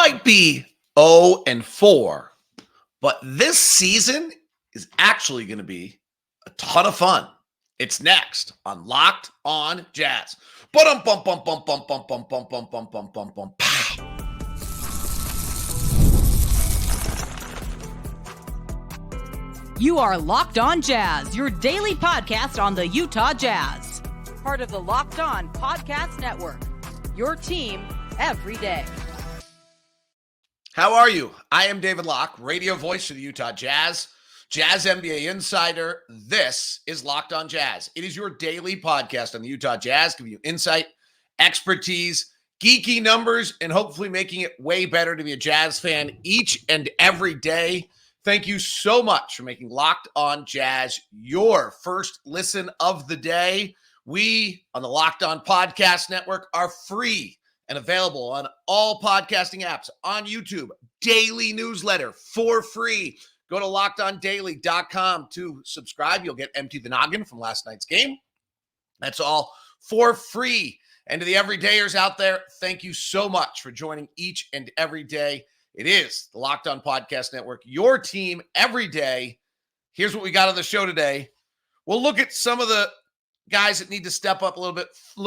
might be 0-4, but this season is actually going to be a ton of fun. It's next on Locked On Jazz. Bum bum bum bum bum bum bum bum bum bum bum bum bum. Pow. You are Locked On Jazz, your daily podcast on the Utah Jazz. Part of the Locked On Podcast Network. Your team every day. How are you? I am David Locke, radio voice of the Utah Jazz, Jazz NBA insider. This is Locked On Jazz. It is your daily podcast on the Utah Jazz, giving you insight, expertise, geeky numbers, and hopefully making it way better to be a Jazz fan each and every day. Thank you so much for making Locked On Jazz your first listen of the day. We on the Locked On Podcast Network are free and available on all podcasting apps, on YouTube, daily newsletter for free. Go to lockedondaily.com to subscribe. You'll get Empty the Noggin from last night's game. That's all for free. And to the everydayers out there, thank you so much for joining each and every day. It is the Locked On Podcast Network, your team every day. Here's what we got on the show today. We'll look at some of the guys that need to step up a little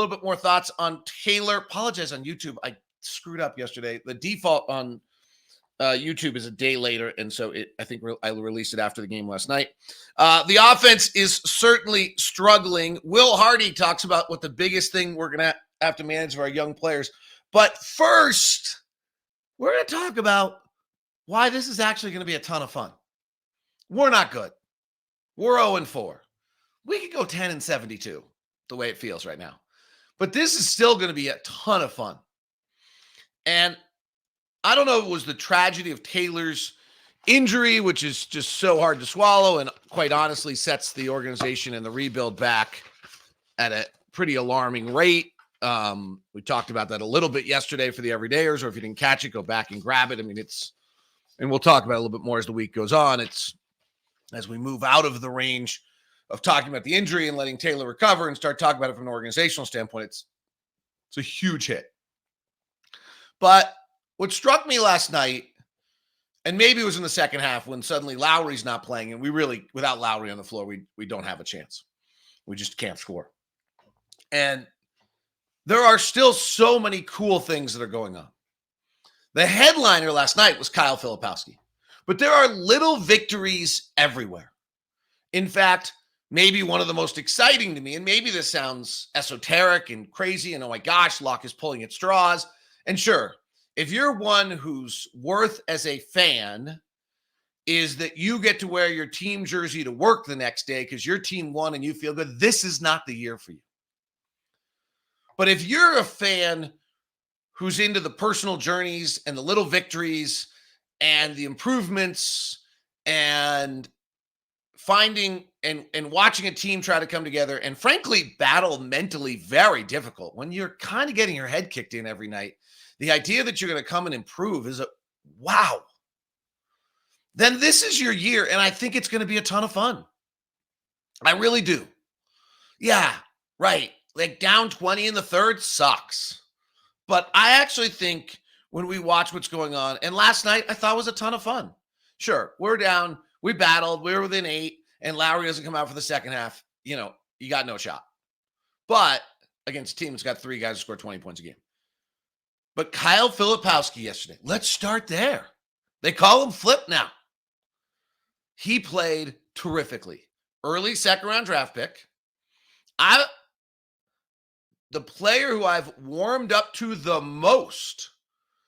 bit more thoughts on Taylor. Apologize on YouTube. I screwed up yesterday. The default on YouTube is a day later, and so I think I released it after the game last night. The offense is certainly struggling. Will Hardy talks about what the biggest thing we're going to have to manage for our young players. But first, we're going to talk about why this is actually going to be a ton of fun. We're not good. We're 0-4. We could go 10-72 the way it feels right now. But this is still going to be a ton of fun. And I don't know if it was the tragedy of Taylor's injury, which is just so hard to swallow and quite honestly sets the organization and the rebuild back at a pretty alarming rate. We talked about that a little bit yesterday for the everydayers, or if you didn't catch it, go back and grab it. I mean, and we'll talk about it a little bit more as the week goes on. It's as we move out of the range of talking about the injury and letting Taylor recover and start talking about it from an organizational standpoint, it's a huge hit. But what struck me last night, and maybe it was in the second half when suddenly Lowry's not playing, and we really, without Lowry on the floor, we don't have a chance. We just can't score. And there are still so many cool things that are going on. The headliner last night was Kyle Filipowski, but there are little victories everywhere. In fact, maybe one of the most exciting to me, and maybe this sounds esoteric and crazy, and oh my gosh, Locke is pulling at straws. And sure, if you're one whose worth as a fan is that you get to wear your team jersey to work the next day because your team won and you feel good, this is not the year for you. But if you're a fan who's into the personal journeys and the little victories and the improvements and finding and watching a team try to come together and frankly battle mentally very difficult when you're kind of getting your head kicked in every night, the idea that you're going to come and improve is wow. Then this is your year, and I think it's going to be a ton of fun. I really do. Yeah, right. Like down 20 in the third sucks. But I actually think when we watch what's going on, and last night I thought was a ton of fun. Sure, we're down. We battled. We were within 8, and Lowry doesn't come out for the second half. You know, you got no shot. But against a team that's got 3 guys who score 20 points a game. But Kyle Filipowski yesterday, let's start there. They call him Flip now. He played terrifically. Early second-round draft pick. The player who I've warmed up to the most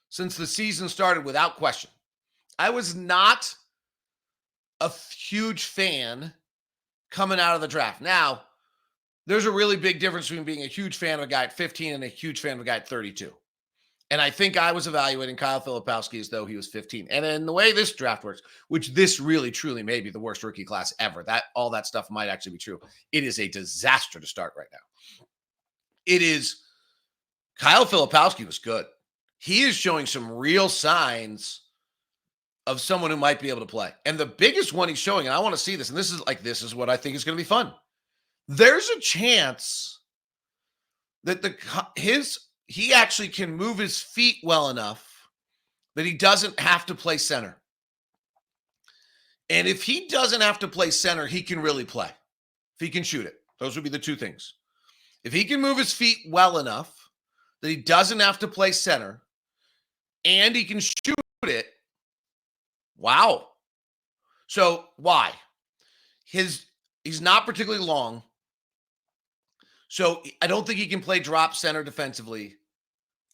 since the season started, without question. I was not a huge fan coming out of the draft. Now, there's a really big difference between being a huge fan of a guy at 15 and a huge fan of a guy at 32. And I think I was evaluating Kyle Filipowski as though he was 15. And in the way this draft works, which this really, truly may be the worst rookie class ever, that all that stuff might actually be true. It is a disaster to start right now. Kyle Filipowski was good. He is showing some real signs of someone who might be able to play. And the biggest one he's showing, and I want to see this, and this is what I think is going to be fun. There's a chance that he actually can move his feet well enough that he doesn't have to play center. And if he doesn't have to play center, he can really play. If he can shoot it. Those would be the two things. If he can move his feet well enough that he doesn't have to play center and he can shoot it, wow. So why? He's not particularly long. So I don't think he can play drop center defensively.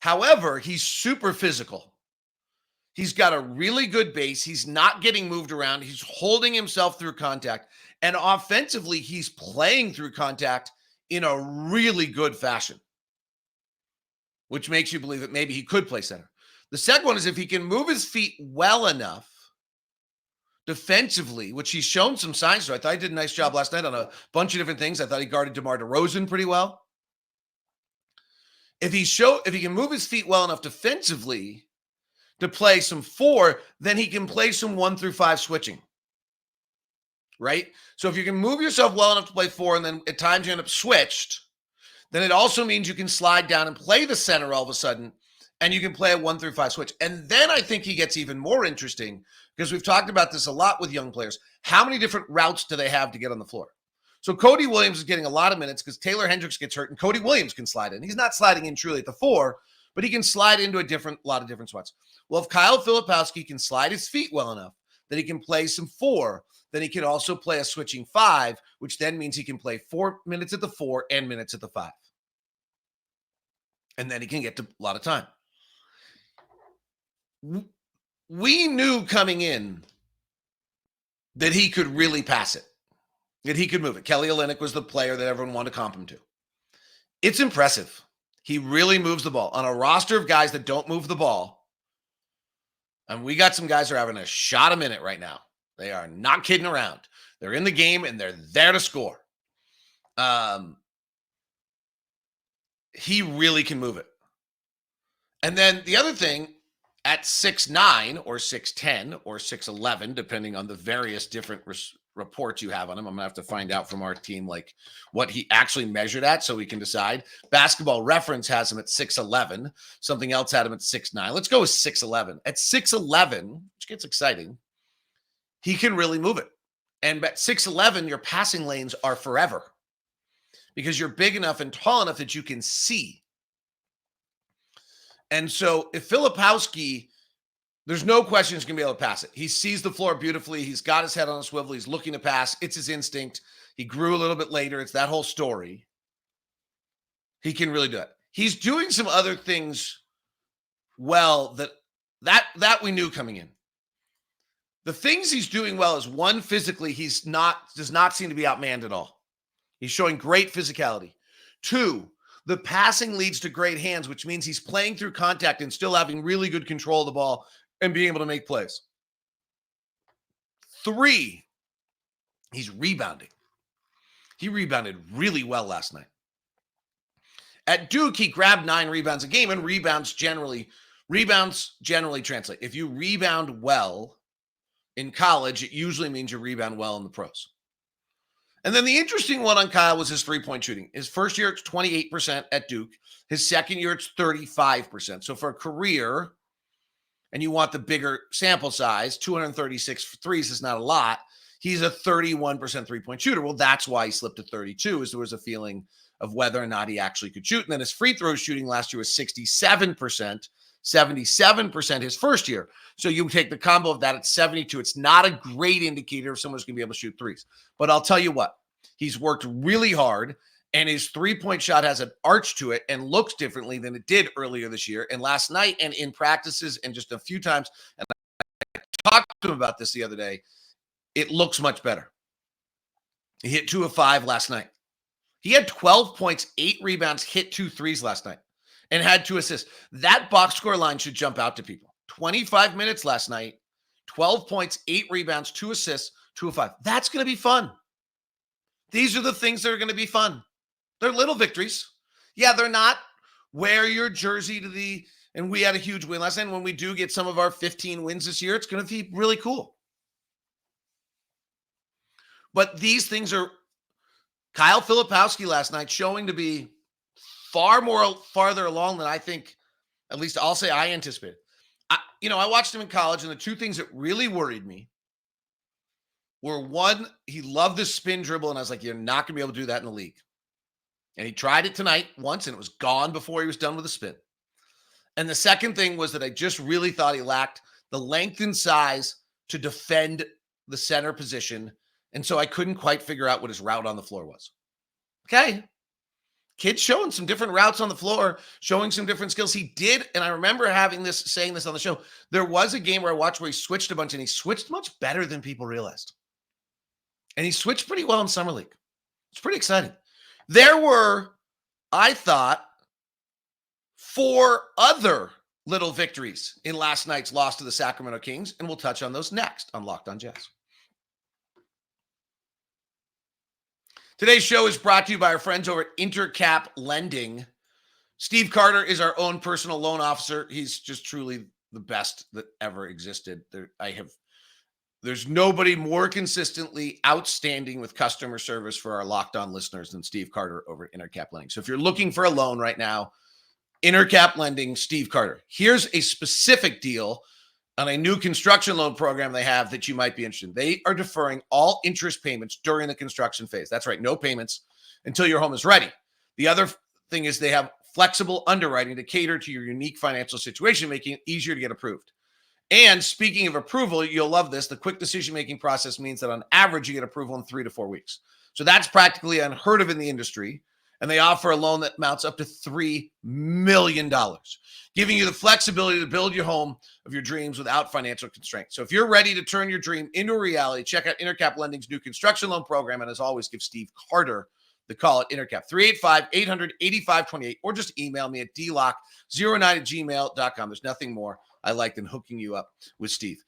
However, he's super physical. He's got a really good base. He's not getting moved around. He's holding himself through contact. And offensively, he's playing through contact in a really good fashion, which makes you believe that maybe he could play center. The second one is if he can move his feet well enough defensively, which he's shown some signs to. I thought he did a nice job last night on a bunch of different things. I thought he guarded DeMar DeRozan pretty well. If he can move his feet well enough defensively to play some 4, then he can play some 1 through 5 switching. Right? So if you can move yourself well enough to play 4 and then at times you end up switched, then it also means you can slide down and play the center all of a sudden, and you can play a 1 through 5 switch. And then I think he gets even more interesting because we've talked about this a lot with young players. How many different routes do they have to get on the floor? So Cody Williams is getting a lot of minutes because Taylor Hendricks gets hurt and Cody Williams can slide in. He's not sliding in truly at the 4, but he can slide into a lot of different spots. Well, if Kyle Filipowski can slide his feet well enough that he can play some 4, then he can also play a switching 5, which then means he can play 4 minutes at the 4 and minutes at the 5. And then he can get to a lot of time. We knew coming in that he could really pass it, that he could move it. Kelly Olynyk was the player that everyone wanted to comp him to. It's impressive. He really moves the ball. On a roster of guys that don't move the ball, and we got some guys who are having a shot a minute right now. They are not kidding around. They're in the game, and they're there to score. He really can move it. And then the other thing, at 6'9", or 6'10", or 6'11", depending on the various different reports you have on him. I'm going to have to find out from our team like what he actually measured at so we can decide. Basketball Reference has him at 6'11". Something else had him at 6'9". Let's go with 6'11". At 6'11", which gets exciting, he can really move it. And at 6'11", your passing lanes are forever because you're big enough and tall enough that you can see. And so if Filipowski, there's no question he's going to be able to pass it. He sees the floor beautifully. He's got his head on a swivel. He's looking to pass. It's his instinct. He grew a little bit later. It's that whole story. He can really do it. He's doing some other things well that we knew coming in. The things he's doing well is, one, physically, does not seem to be outmanned at all. He's showing great physicality. 2, the passing leads to great hands, which means he's playing through contact and still having really good control of the ball and being able to make plays. 3, he's rebounding. He rebounded really well last night. At Duke, he grabbed 9 rebounds a game, and rebounds generally translate. If you rebound well in college, it usually means you rebound well in the pros. And then the interesting one on Kyle was his three-point shooting. His first year, it's 28% at Duke. His second year, it's 35%. So for a career, and you want the bigger sample size, 236 threes is not a lot. He's a 31% three-point shooter. Well, that's why he slipped to 32, is there was a feeling of whether or not he actually could shoot. And then his free throw shooting last year was 67%, 77% his first year. So you take the combo of that at 72. It's not a great indicator if someone's going to be able to shoot threes. But I'll tell you what, he's worked really hard, and his three-point shot has an arch to it and looks differently than it did earlier this year. And last night and in practices and just a few times, and I talked to him about this the other day, it looks much better. He hit 2 of 5 last night. He had 12 points, 8 rebounds, hit 2 threes last night, and had 2 assists. That box score line should jump out to people. 25 minutes last night, 12 points, 8 rebounds, 2 assists, 2 of 5. That's going to be fun. These are the things that are going to be fun. They're little victories. Yeah, they're not wear your jersey to the, and we had a huge win last night. When we do get some of our 15 wins this year, it's going to be really cool. But these things are, Kyle Filipowski last night showing to be farther along than I think, at least I'll say I anticipated. I watched him in college, and the two things that really worried me were, one, he loved the spin dribble, and I was like, you're not going to be able to do that in the league. And he tried it tonight once, and it was gone before he was done with the spin. And the second thing was that I just really thought he lacked the length and size to defend the center position. And so I couldn't quite figure out what his route on the floor was. Okay. Kid's showing some different routes on the floor, showing some different skills. He did, and I remember saying this on the show. There was a game where I watched where he switched a bunch, and he switched much better than people realized. And he switched pretty well in Summer League. It's pretty exciting. There were, I thought, 4 other little victories in last night's loss to the Sacramento Kings, and we'll touch on those next on Locked On Jazz. Today's show is brought to you by our friends over at Intercap Lending. Steve Carter is our own personal loan officer. He's just truly the best that ever existed. There's nobody more consistently outstanding with customer service for our Locked On listeners than Steve Carter over at Intercap Lending. So if you're looking for a loan right now, Intercap Lending, Steve Carter. Here's a specific deal on a new construction loan program they have that you might be interested in. They are deferring all interest payments during the construction phase. That's right, no payments until your home is ready. The other thing is they have flexible underwriting to cater to your unique financial situation, making it easier to get approved. And speaking of approval, you'll love this. The quick decision-making process means that on average, you get approval in 3 to 4 weeks. So that's practically unheard of in the industry. And they offer a loan that amounts up to $3 million, giving you the flexibility to build your home of your dreams without financial constraints. So if you're ready to turn your dream into a reality, check out Intercap Lending's new construction loan program. And as always, give Steve Carter the call at Intercap, 385-800-8528, or just email me at dlock09@gmail.com. There's nothing more I like than hooking you up with Steve.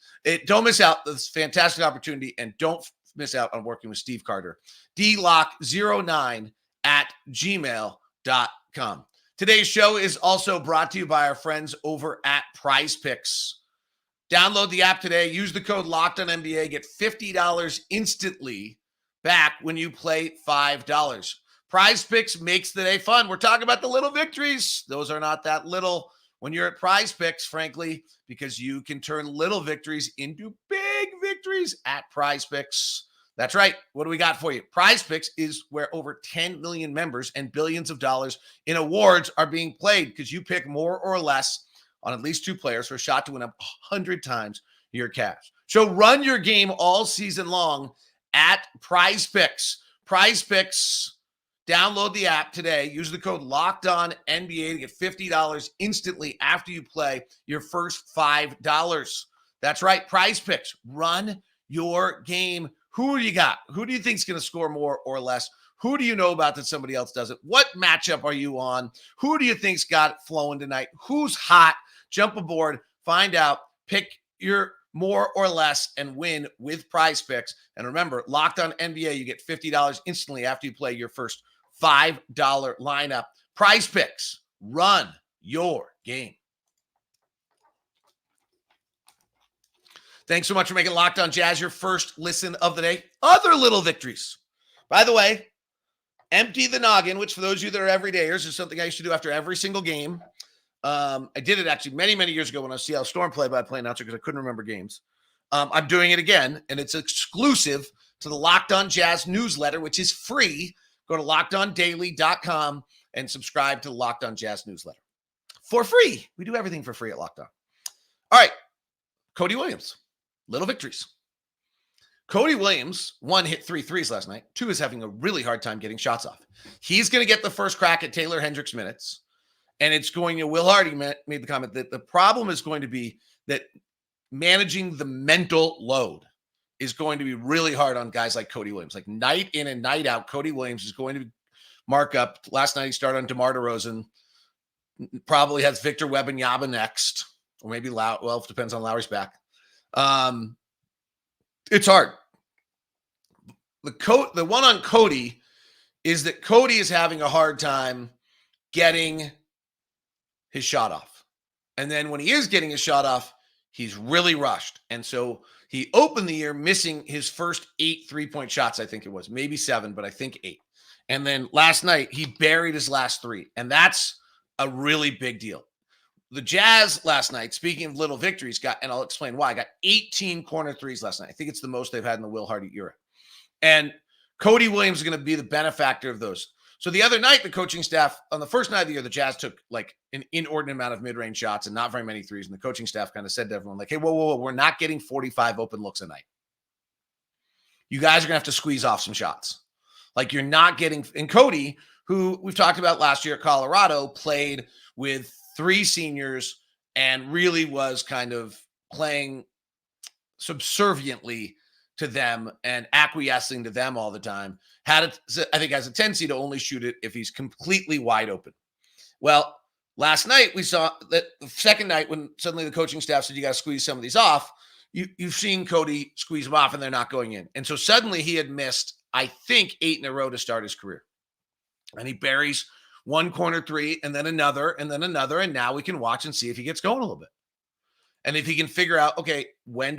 Don't miss out this fantastic opportunity, and don't miss out on working with Steve Carter. dlock09@gmail.com. Today's show is also brought to you by our friends over at Prize Picks. Download the app today. Use the code LOCKEDONNBA. Get $50 instantly back when you play $5. Prize Picks makes the day fun. We're talking about the little victories. Those are not that little when you're at Prize Picks, frankly, because you can turn little victories into big victories at Prize Picks. That's right. What do we got for you? Prize Picks is where over 10 million members and billions of dollars in awards are being played, because you pick more or less on at least 2 players for a shot to win up 100 times your cash. So run your game all season long at Prize Picks. Prize Picks. Download the app today. Use the code LOCKEDONNBA to get $50 instantly after you play your first $5. That's right. Prize Picks. Run your game. Who do you got? Who do you think is going to score more or less? Who do you know about that somebody else doesn't? What matchup are you on? Who do you think's got it flowing tonight? Who's hot? Jump aboard. Find out. Pick your more or less and win with Prize Picks. And remember, Locked On NBA, you get $50 instantly after you play your first $5 lineup. Prize Picks. Run your game. Thanks so much for making Locked On Jazz your first listen of the day. Other little victories. By the way, empty the noggin, which for those of you that are everydayers is something I used to do after every single game. I did it actually many, many years ago when I was Seattle Storm play-by-play announcer because I couldn't remember games. I'm doing it again, and it's exclusive to the Locked On Jazz newsletter, which is free. Go to LockedOnDaily.com and subscribe to the Locked On Jazz newsletter for free. We do everything for free at Locked On. All right, Cody Williams, little victories. Cody Williams, 1, hit 3 threes last night. 2, is having a really hard time getting shots off. He's going to get the first crack at Taylor Hendricks minutes. And it's going to, Will Hardy made the comment that the problem is going to be that managing the mental load is going to be really hard on guys like Cody Williams. Like night in and night out, Cody Williams is going to mark up. Last night he started on DeMar DeRozan. Probably has Victor Wembanyama next. Or maybe it depends on Lowry's back. It's hard. The one on Cody is that Cody is having a hard time getting his shot off. And then when he is getting his shot off, he's really rushed. And so he opened the year missing his first 8 3-point shots, I think it was. Maybe 7, but I think 8. And then last night, he buried his last 3. And that's a really big deal. the Jazz last night, speaking of little victories, and I'll explain why, got 18 corner threes last night. I think it's the most they've had in the Will Hardy era. And Cody Williams is going to be the benefactor of those. So the other night, the coaching staff, on the first night of the year, the Jazz took like an inordinate amount of mid-range shots and not very many threes. And the coaching staff kind of said to everyone, like, hey, whoa, we're not getting 45 open looks a night. You guys are going to have to squeeze off some shots. Like, you're not getting, and Cody, who we've talked about last year at Colorado, played with 3 seniors and really was kind of playing subserviently to them and acquiescing to them all the time. I think has a tendency to only shoot it if he's completely wide open. Well, last night we saw that the second night when suddenly the coaching staff said you got to squeeze some of these off, you've seen Cody squeeze them off and they're not going in. And so suddenly he had missed, I think, 8 in a row to start his career. And he buries one corner three and then another, and now we can watch and see if he gets going a little bit. And if he can figure out, okay, when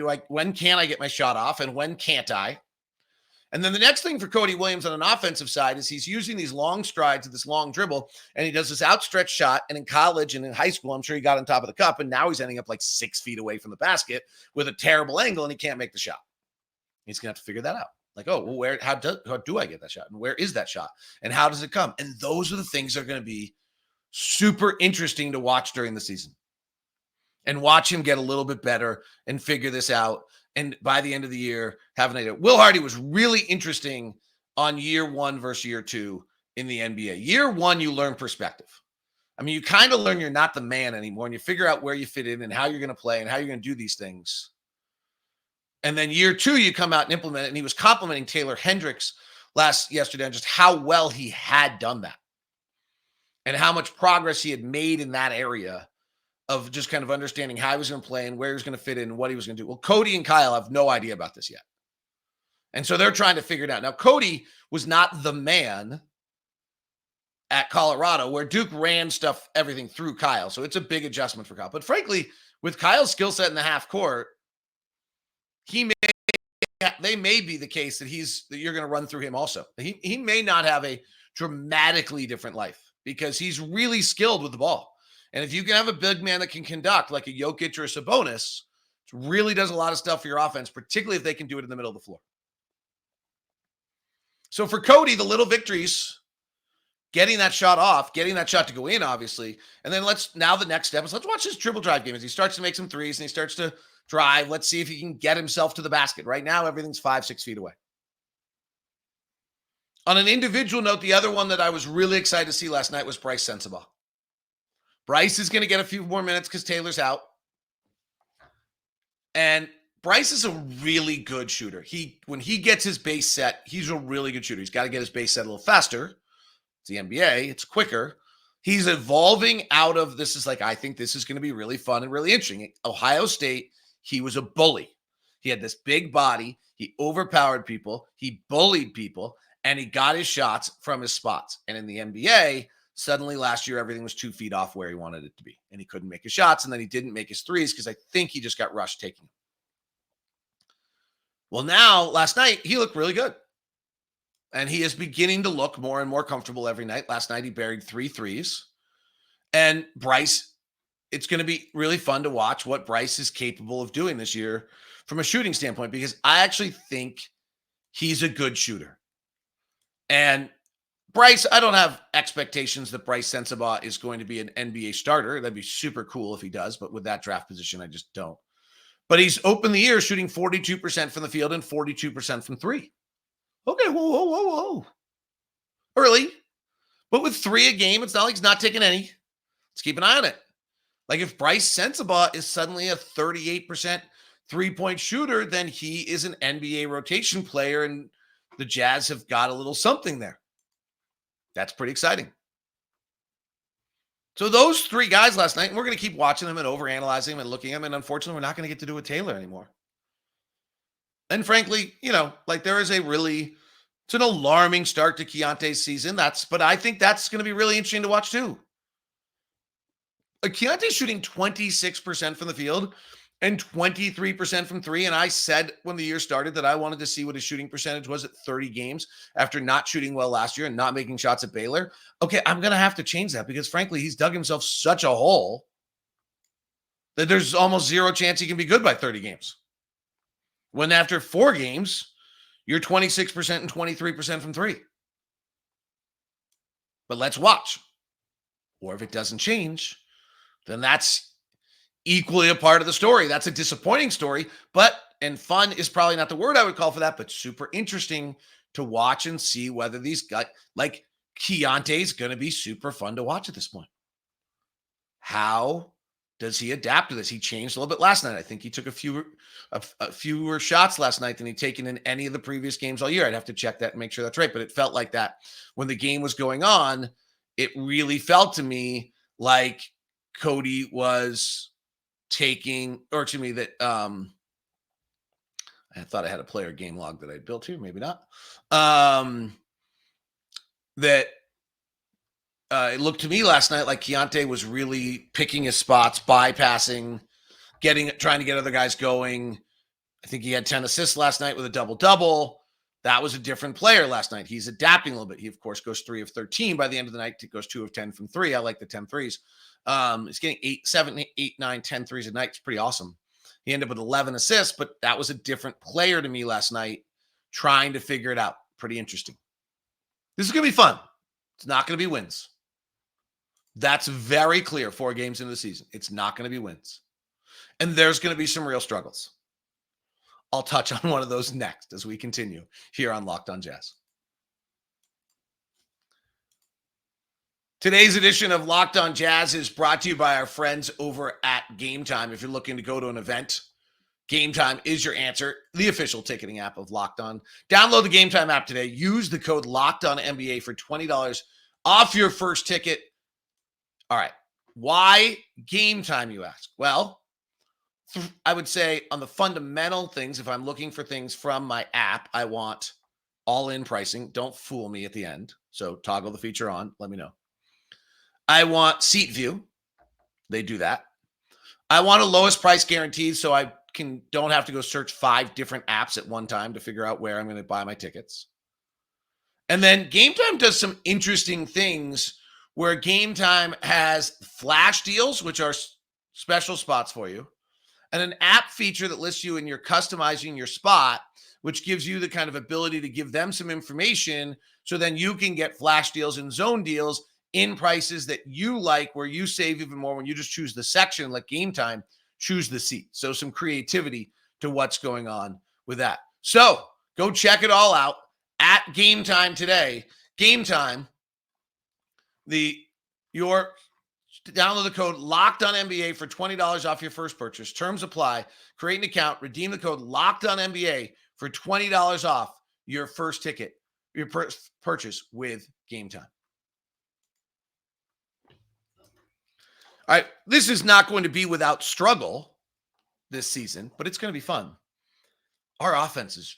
can I get my shot off and when can't I? And then the next thing for Cody Williams on an offensive side is he's using these long strides of this long dribble, and he does this outstretched shot. And in college and in high school, I'm sure he got on top of the cup, and now he's ending up like 6 feet away from the basket with a terrible angle, and he can't make the shot. He's going to have to figure that out. Like, oh, well, how do I get that shot? And where is that shot? And how does it come? And those are the things that are going to be super interesting to watch during the season. And watch him get a little bit better and figure this out. And by the end of the year, have an idea. Will Hardy was really interesting on year 1 versus year 2 in the NBA. Year 1, you learn perspective. I mean, you kind of learn you're not the man anymore, and you figure out where you fit in and how you're going to play and how you're going to do these things. And then year 2, you come out and implement it. And he was complimenting Taylor Hendricks yesterday on just how well he had done that and how much progress he had made in that area of just kind of understanding how he was going to play and where he was going to fit in and what he was going to do. Well, Cody and Kyle have no idea about this yet. And so they're trying to figure it out. Now, Cody was not the man at Colorado where Duke ran everything through Kyle. So it's a big adjustment for Kyle. But frankly, with Kyle's skill set in the half court, they may be the case that you're going to run through him also. He may not have a dramatically different life because he's really skilled with the ball. And if you can have a big man that can conduct like a Jokic or a Sabonis, it really does a lot of stuff for your offense, particularly if they can do it in the middle of the floor. So for Cody, the little victories, getting that shot off, getting that shot to go in, obviously. And then now the next step is let's watch his dribble drive game as he starts to make some threes and he starts to drive. Let's see if he can get himself to the basket. Right now, everything's 5-6 feet away. On an individual note, the other one that I was really excited to see last night was Brice Sensabaugh. Brice is going to get a few more minutes because Taylor's out. And Brice is a really good shooter. When he gets his base set, he's a really good shooter. He's got to get his base set a little faster. It's the NBA. It's quicker. He's evolving out of this is like, I think this is going to be really fun and really interesting. At Ohio State, he was a bully. He had this big body. He overpowered people. He bullied people. And he got his shots from his spots. And in the NBA, suddenly last year, everything was 2 feet off where he wanted it to be. And he couldn't make his shots. And then he didn't make his threes because I think he just got rushed taking them. Well, now, last night, he looked really good. And he is beginning to look more and more comfortable every night. Last night, he buried 3 threes. And Brice, it's going to be really fun to watch what Brice is capable of doing this year from a shooting standpoint, because I actually think he's a good shooter. And Brice, I don't have expectations that Brice Sensabaugh is going to be an NBA starter. That'd be super cool if he does, but with that draft position, I just don't. But he's opened the year shooting 42% from the field and 42% from 3. Okay, whoa. Early. But with 3 a game, it's not like he's not taking any. Let's keep an eye on it. Like if Brice Sensabaugh is suddenly a 38% three-point shooter, then he is an NBA rotation player, and the Jazz have got a little something there. That's pretty exciting. So those 3 guys last night, and we're going to keep watching them and overanalyzing them and looking at them, and unfortunately, we're not going to get to do it Taylor anymore. And frankly, there is it's an alarming start to Keyonte's season. But I think that's going to be really interesting to watch too. Keyonte's shooting 26% from the field and 23% from 3. And I said when the year started that I wanted to see what his shooting percentage was at 30 games after not shooting well last year and not making shots at Baylor. Okay, I'm going to have to change that because frankly, he's dug himself such a hole that there's almost zero chance he can be good by 30 games. When after 4 games, you're 26% and 23% from 3. But let's watch. Or if it doesn't change, then that's equally a part of the story. That's a disappointing story, and fun is probably not the word I would call for that, but super interesting to watch and see whether these guys, like Keyonte, is going to be super fun to watch at this point. How does he adapt to this? He changed a little bit last night. I think he took a fewer shots last night than he'd taken in any of the previous games all year. I'd have to check that and make sure that's right, but it felt like that when the game was going on. It really felt to me like Cody was taking, or excuse me, that I thought I had a player game log that I built here, maybe not. It looked to me last night like Keyonte was really picking his spots, bypassing, trying to get other guys going. I think he had 10 assists last night with a double-double. That was a different player last night. He's adapting a little bit. He, of course, goes 3 of 13 by the end of the night. He goes 2 of 10 from 3. I like the 10 threes. He's getting 8, 9, 10 threes a night. It's pretty awesome. He ended up with 11 assists, but that was a different player to me last night, trying to figure it out. Pretty interesting. This is going to be fun. It's not going to be wins. That's very clear 4 games into the season. It's not going to be wins. And there's going to be some real struggles. I'll touch on one of those next as we continue here on Locked on Jazz. Today's edition of Locked on Jazz is brought to you by our friends over at Game Time. If you're looking to go to an event, Game Time is your answer, the official ticketing app of Locked On. Download the Game Time app today. Use the code Locked On NBA for $20 off your first ticket. All right. Why Game Time, you ask? Well, I would say on the fundamental things, if I'm looking for things from my app, I want all-in pricing. Don't fool me at the end. So toggle the feature on. Let me know. I want seat view. They do that. I want a lowest price guaranteed so I don't have to go search 5 different apps at one time to figure out where I'm going to buy my tickets. And then Game Time does some interesting things where Game Time has flash deals, which are special spots for you, and an app feature that lists you and you're customizing your spot, which gives you the kind of ability to give them some information so then you can get flash deals and zone deals in prices that you like, where you save even more when you just choose the section, like Game Time, choose the seat. So some creativity to what's going on with that. So go check it all out at Game Time today. Game Time, download the code Locked on NBA for $20 off your first purchase. Terms apply. Create an account. Redeem the code Locked on NBA for $20 off your first ticket, your purchase with Game Time. All right, this is not going to be without struggle this season, but it's going to be fun. Our offense is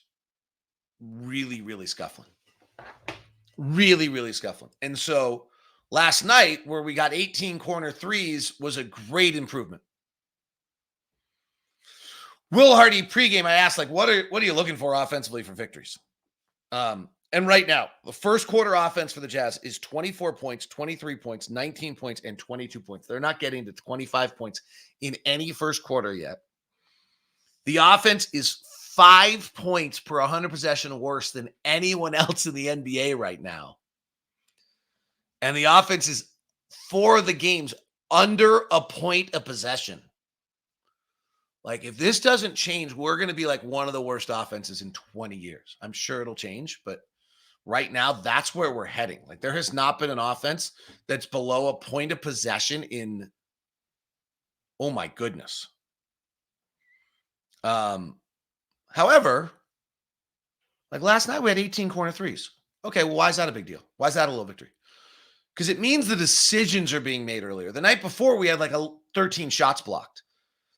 really, really scuffling. Really, really scuffling. And so last night, where we got 18 corner threes, was a great improvement. Will Hardy pregame, I asked, what are you looking for offensively for victories? And right now, the first quarter offense for the Jazz is 24 points, 23 points, 19 points, and 22 points. They're not getting to 25 points in any first quarter yet. The offense is 5 points per 100 possession worse than anyone else in the NBA right now. And the offense is, for the games, under a point a possession. Like, if this doesn't change, we're going to be like one of the worst offenses in 20 years. I'm sure it'll change, but right now, that's where we're heading. Like, there has not been an offense that's below a point of possession in, oh my goodness. However, like last night, we had 18 corner threes. Okay, well, why is that a big deal? Why is that a little victory? Because it means the decisions are being made earlier. The night before, we had like 13 shots blocked.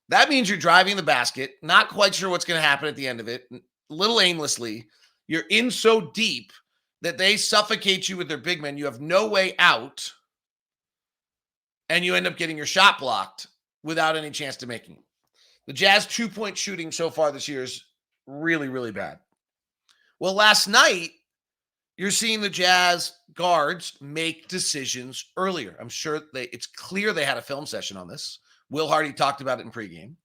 That means you're driving the basket, not quite sure what's going to happen at the end of it, a little aimlessly. You're in so deep that they suffocate you with their big men. You have no way out, and you end up getting your shot blocked without any chance to making it. The Jazz 2-point shooting so far this year is really, really bad. Well, last night, you're seeing the Jazz guards make decisions earlier. I'm sure it's clear they had a film session on this Will Hardy talked about it in pregame.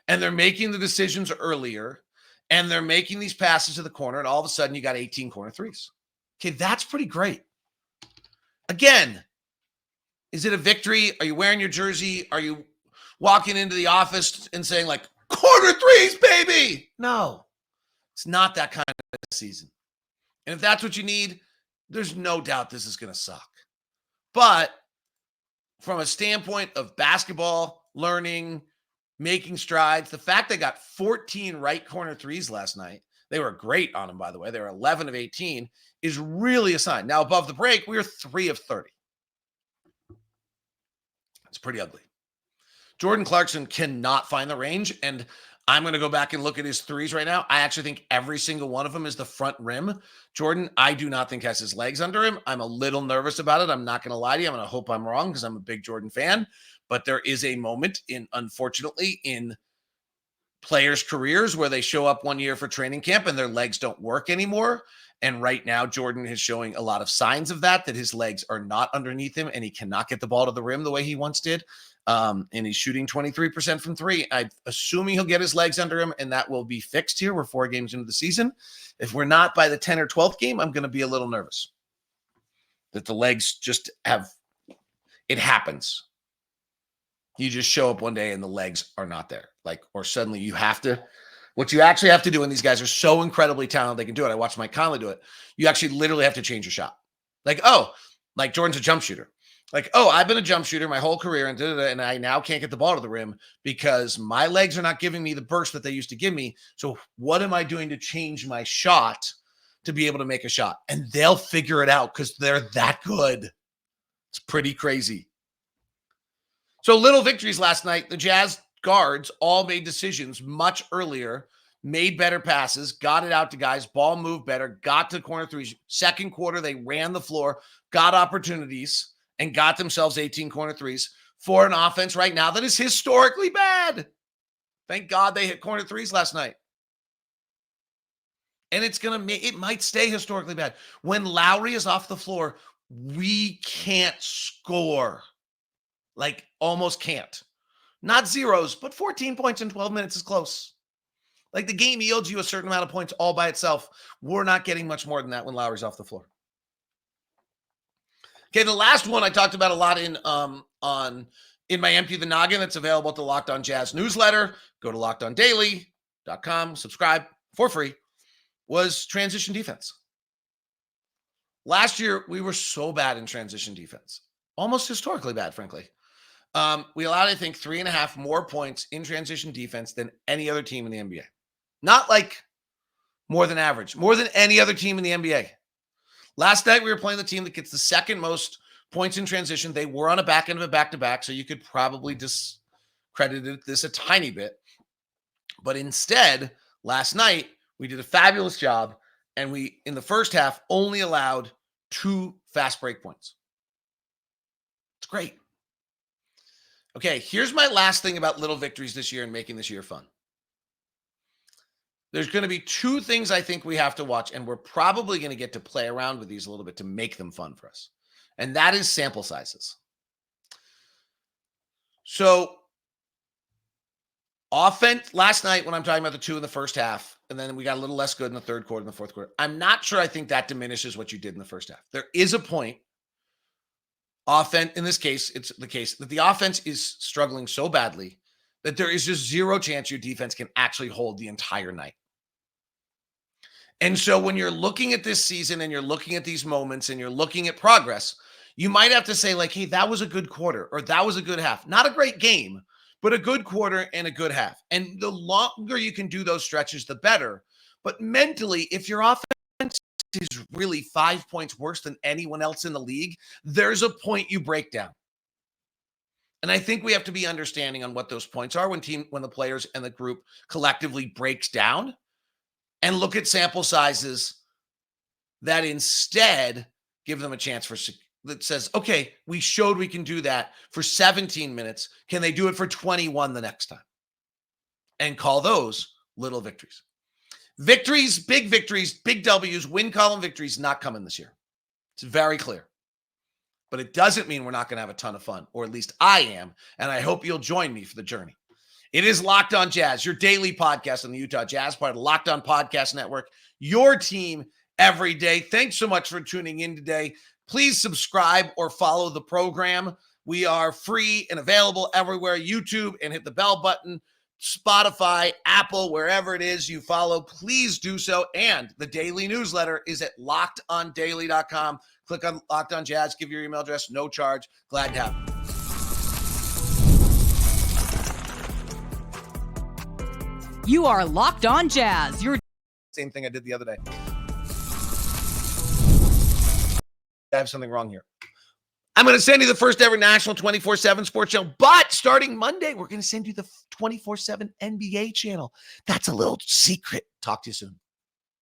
And they're making the decisions earlier. And they're making these passes to the corner. And all of a sudden, you got 18 corner threes. Okay, that's pretty great. Again, is it a victory? Are you wearing your jersey? Are you walking into the office and saying, like, corner threes, baby? No, it's not that kind of season. And if that's what you need, there's no doubt this is going to suck. But from a standpoint of basketball, learning, making strides, the fact they got 14 right corner threes last night, they were great on them, by the way. They were 11 of 18, is really a sign. Now, above the break, we were 3 of 30. It's pretty ugly. Jordan Clarkson cannot find the range, and I'm going to go back and look at his threes right now. I actually think every single one of them is the front rim. Jordan, I do not think has his legs under him. I'm a little nervous about it. I'm not going to lie to you. I'm going to hope I'm wrong because I'm a big Jordan fan. But there is a moment unfortunately, in players' careers where they show up one year for training camp and their legs don't work anymore. And right now, Jordan is showing a lot of signs of that his legs are not underneath him and he cannot get the ball to the rim the way he once did. And he's shooting 23% from 3. I'm assuming he'll get his legs under him and that will be fixed here. We're 4 games into the season. If we're not by the 10th or 12th game, I'm going to be a little nervous that the legs just it happens. You just show up one day and the legs are not there. Or suddenly what you actually have to do, and these guys are so incredibly talented, they can do it. I watched Mike Conley do it. You actually literally have to change your shot. Jordan's a jump shooter. I've been a jump shooter my whole career and I now can't get the ball to the rim because my legs are not giving me the burst that they used to give me. So what am I doing to change my shot to be able to make a shot? And they'll figure it out because they're that good. It's pretty crazy. So little victories last night. The Jazz guards all made decisions much earlier, made better passes, got it out to guys, ball moved better, got to corner threes. Second quarter, they ran the floor, got opportunities, and got themselves 18 corner threes for an offense right now that is historically bad. Thank God they hit corner threes last night. And it might stay historically bad. When Lowry is off the floor, we can't score. Almost can't. Not zeros, but 14 points in 12 minutes is close. The game yields you a certain amount of points all by itself. We're not getting much more than that when Lowry's off the floor. Okay, the last one I talked about a lot in my Empty the Noggin that's available at the Locked On Jazz newsletter. Go to lockedondaily.com, subscribe for free, was transition defense. Last year, we were so bad in transition defense. Almost historically bad, frankly. We allowed, I think, 3.5 more points in transition defense than any other team in the NBA. Not more than average, more than any other team in the NBA. Last night, we were playing the team that gets the second most points in transition. They were on a back end of a back-to-back, so you could probably discredit this a tiny bit. But instead, last night, we did a fabulous job, and we, in the first half, only allowed 2 fast break points. It's great. Okay, here's my last thing about little victories this year and making this year fun. There's going to be 2 things I think we have to watch, and we're probably going to get to play around with these a little bit to make them fun for us. And that is sample sizes. So, offense, last night when I'm talking about the 2 in the first half, and then we got a little less good in the third quarter and the fourth quarter, I'm not sure I think that diminishes what you did in the first half. There is a point. Offense, in this case, it's the case that the offense is struggling so badly that there is just zero chance your defense can actually hold the entire night. And so when you're looking at this season and you're looking at these moments and you're looking at progress, you might have to say hey, that was a good quarter or that was a good half. Not a great game, but a good quarter and a good half. And the longer you can do those stretches, the better. But mentally, if your offense is really 5 points worse than anyone else in the league, there's a point you break down. And I think we have to be understanding on what those points are when the players and the group collectively breaks down, and look at sample sizes that instead give them a chance that says, okay, we showed we can do that for 17 minutes. Can they do it for 21 the next time? And call those little victories. Victories, big W's, win column victories, not coming this year. It's very clear. but it doesn't mean we're not going to have a ton of fun, or at least I am, and I hope you'll join me for the journey. It is Locked On Jazz, your daily podcast on the Utah Jazz, part of the Locked On Podcast Network, your team every day. Thanks so much for tuning in today. Please subscribe or follow the program. We are free and available everywhere, YouTube, and hit the bell button, Spotify, Apple, wherever it is you follow, please do so. And the daily newsletter is at lockedondaily.com. Click on Locked On Jazz, give your email address, no charge. Glad to have you. You are Locked On Jazz. Your Same thing I did the other day. I have something wrong here. I'm going to send you the first ever national 24/7 sports show, but starting Monday, we're going to send you the 24/7 NBA channel. That's a little secret. Talk to you soon.